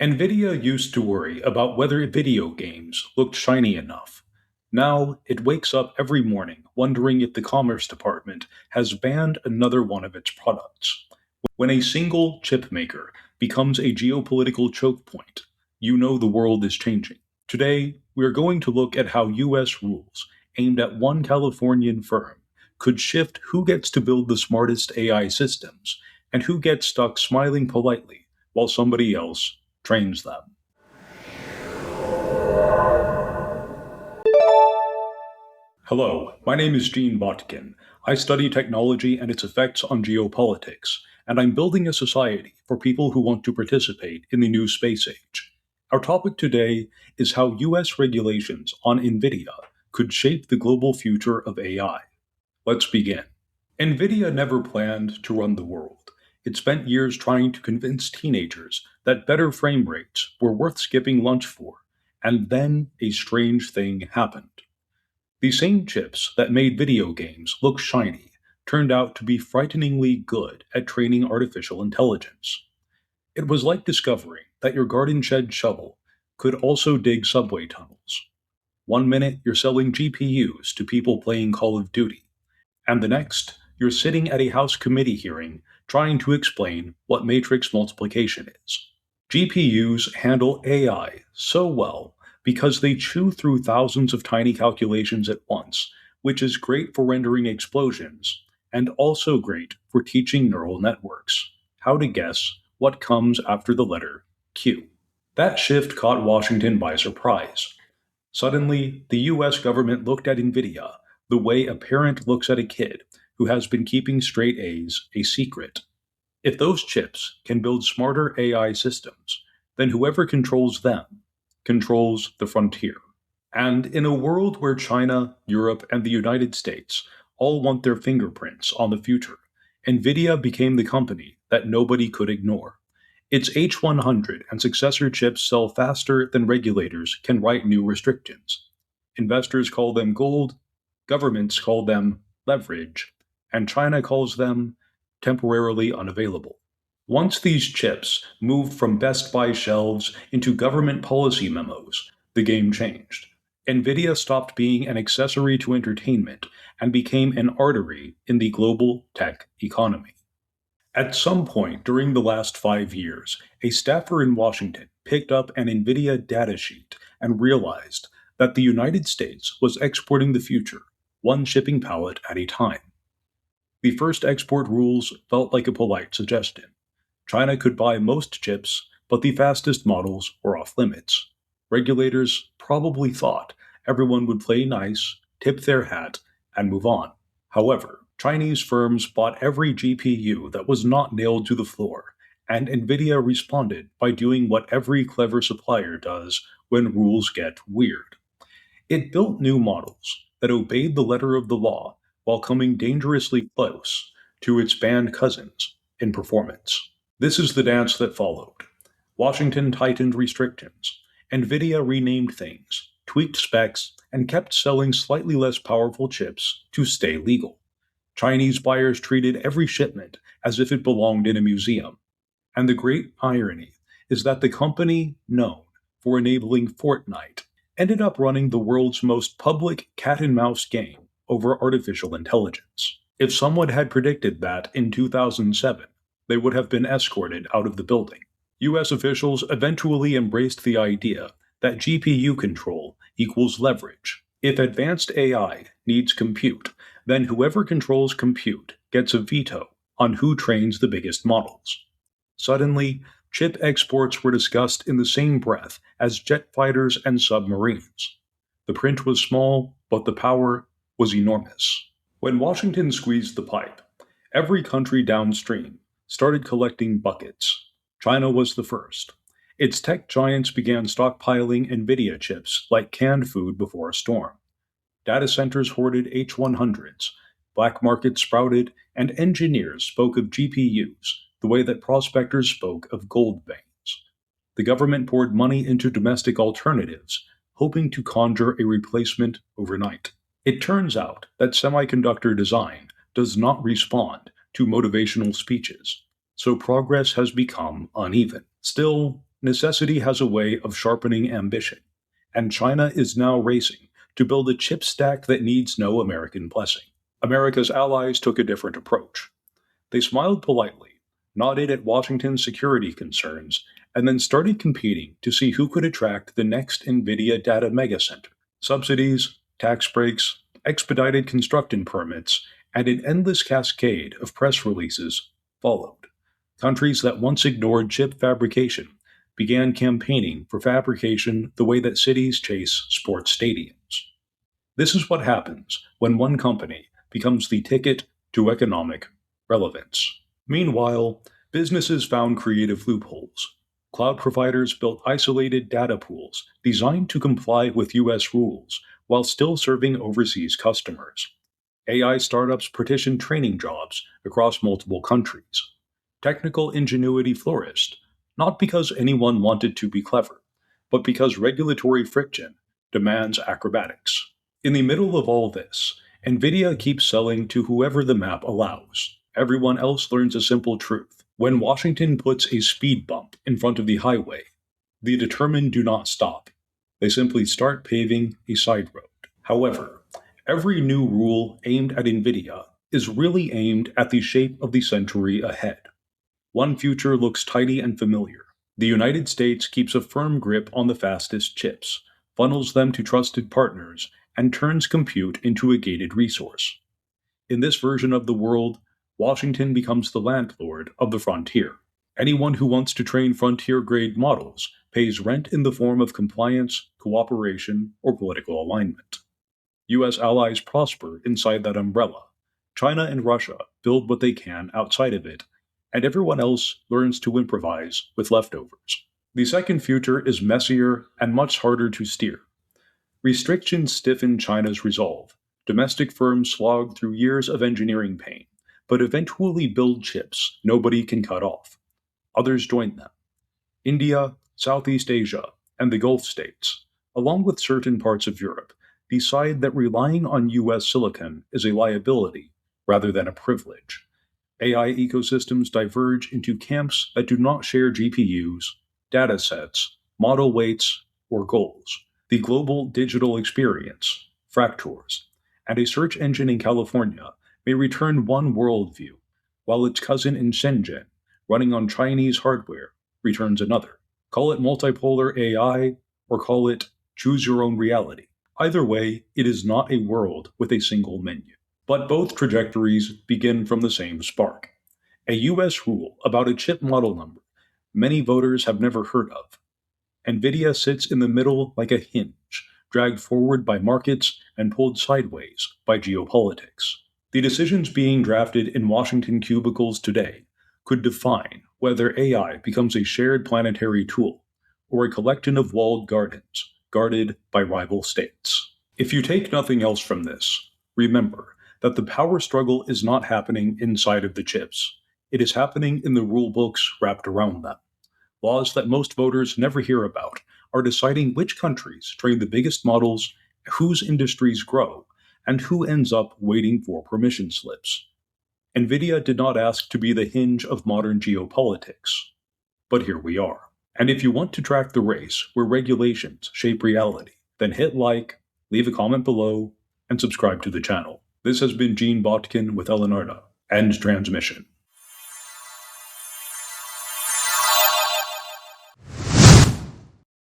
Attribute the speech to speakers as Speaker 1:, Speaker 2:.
Speaker 1: Nvidia used to worry about whether video games looked shiny enough. Now it wakes up every morning wondering if the Commerce Department has banned another one of its products. When a single chip maker becomes a geopolitical choke point, you know the world is changing. Today, we are going to look at how US rules aimed at one Californian firm could shift who gets to build the smartest AI systems and who gets stuck smiling politely while somebody else trains them. Hello, my name is Gene Botkin. I study technology and its effects on geopolitics, and I'm building a society for people who want to participate in the new space age. Our topic today is how US regulations on Nvidia could shape the global future of AI. Let's begin. Nvidia never planned to run the world. It spent years trying to convince teenagers that better frame rates were worth skipping lunch for, and then a strange thing happened. The same chips that made video games look shiny turned out to be frighteningly good at training artificial intelligence. It was like discovering that your garden shed shovel could also dig subway tunnels. One minute you're selling GPUs to people playing Call of Duty, and the next you're sitting at a House committee hearing trying to explain what matrix multiplication is. GPUs handle AI so well because they chew through thousands of tiny calculations at once, which is great for rendering explosions and also great for teaching neural networks how to guess what comes after the letter Q. That shift caught Washington by surprise. Suddenly, the US government looked at Nvidia the way a parent looks at a kid who has been keeping straight A's a secret. If those chips can build smarter AI systems, then whoever controls them controls the frontier. And in a world where China, Europe, and the United States all want their fingerprints on the future, Nvidia became the company that nobody could ignore. Its H100 and successor chips sell faster than regulators can write new restrictions. Investors call them gold, governments call them leverage, and China calls them temporarily unavailable. Once these chips moved from Best Buy shelves into government policy memos, the game changed. Nvidia stopped being an accessory to entertainment and became an artery in the global tech economy. At some point during the last 5 years, a staffer in Washington picked up an Nvidia datasheet and realized that the United States was exporting the future, one shipping pallet at a time. The first export rules felt like a polite suggestion. China could buy most chips, but the fastest models were off limits. Regulators probably thought everyone would play nice, tip their hat, and move on. However, Chinese firms bought every GPU that was not nailed to the floor, and Nvidia responded by doing what every clever supplier does when rules get weird. It built new models that obeyed the letter of the law while coming dangerously close to its banned cousins in performance. This is the dance that followed. Washington tightened restrictions. Nvidia renamed things, tweaked specs, and kept selling slightly less powerful chips to stay legal. Chinese buyers treated every shipment as if it belonged in a museum. And the great irony is that the company known for enabling Fortnite ended up running the world's most public cat and mouse game over artificial intelligence. If someone had predicted that in 2007, they would have been escorted out of the building. US officials eventually embraced the idea that GPU control equals leverage. If advanced AI needs compute, then whoever controls compute gets a veto on who trains the biggest models. Suddenly, chip exports were discussed in the same breath as jet fighters and submarines. The print was small, but the power was enormous. When Washington squeezed the pipe, every country downstream started collecting buckets. China was the first. Its tech giants began stockpiling Nvidia chips like canned food before a storm. Data centers hoarded H100s, black markets sprouted, and engineers spoke of GPUs the way that prospectors spoke of gold veins. The government poured money into domestic alternatives, hoping to conjure a replacement overnight. It turns out that semiconductor design does not respond to motivational speeches, so progress has become uneven. Still, necessity has a way of sharpening ambition, and China is now racing to build a chip stack that needs no American blessing. America's allies took a different approach. They smiled politely, nodded at Washington's security concerns, and then started competing to see who could attract the next Nvidia data megacenter. Subsidies, tax breaks, expedited construction permits, and an endless cascade of press releases followed. Countries that once ignored chip fabrication began campaigning for fabrication the way that cities chase sports stadiums. This is what happens when one company becomes the ticket to economic relevance. Meanwhile, businesses found creative loopholes. Cloud providers built isolated data pools designed to comply with US rules while still serving overseas customers. AI startups partitioned training jobs across multiple countries. Technical ingenuity flourished, not because anyone wanted to be clever, but because regulatory friction demands acrobatics. In the middle of all this, Nvidia keeps selling to whoever the map allows. Everyone else learns a simple truth. When Washington puts a speed bump in front of the highway, the determined do not stop. They simply start paving a side road. However, every new rule aimed at Nvidia is really aimed at the shape of the century ahead. One future looks tidy and familiar. The United States keeps a firm grip on the fastest chips, funnels them to trusted partners, and turns compute into a gated resource. In this version of the world, Washington becomes the landlord of the frontier. Anyone who wants to train frontier-grade models pays rent in the form of compliance, cooperation, or political alignment. U.S. allies prosper inside that umbrella. China and Russia build what they can outside of it, and everyone else learns to improvise with leftovers. The second future is messier and much harder to steer. Restrictions stiffen China's resolve. Domestic firms slog through years of engineering pain, but eventually build chips nobody can cut off. Others join them. India, Southeast Asia, and the Gulf states, along with certain parts of Europe, decide that relying on US silicon is a liability rather than a privilege. AI ecosystems diverge into camps that do not share GPUs, datasets, model weights, or goals. The global digital experience fractures, and a search engine in California may return one worldview, while its cousin in Shenzhen, running on Chinese hardware, returns another. Call it multipolar AI, or call it choose your own reality. Either way, it is not a world with a single menu. But both trajectories begin from the same spark. A US rule about a chip model number many voters have never heard of. Nvidia sits in the middle like a hinge, dragged forward by markets and pulled sideways by geopolitics. The decisions being drafted in Washington cubicles today could define whether AI becomes a shared planetary tool or a collection of walled gardens guarded by rival states. If you take nothing else from this, remember that the power struggle is not happening inside of the chips. It is happening in the rulebooks wrapped around them. Laws that most voters never hear about are deciding which countries train the biggest models, whose industries grow, and who ends up waiting for permission slips. Nvidia did not ask to be the hinge of modern geopolitics, but here we are. And if you want to track the race where regulations shape reality, then hit like, leave a comment below, and subscribe to the channel. This has been Gene Botkin with Eleonarda. End transmission.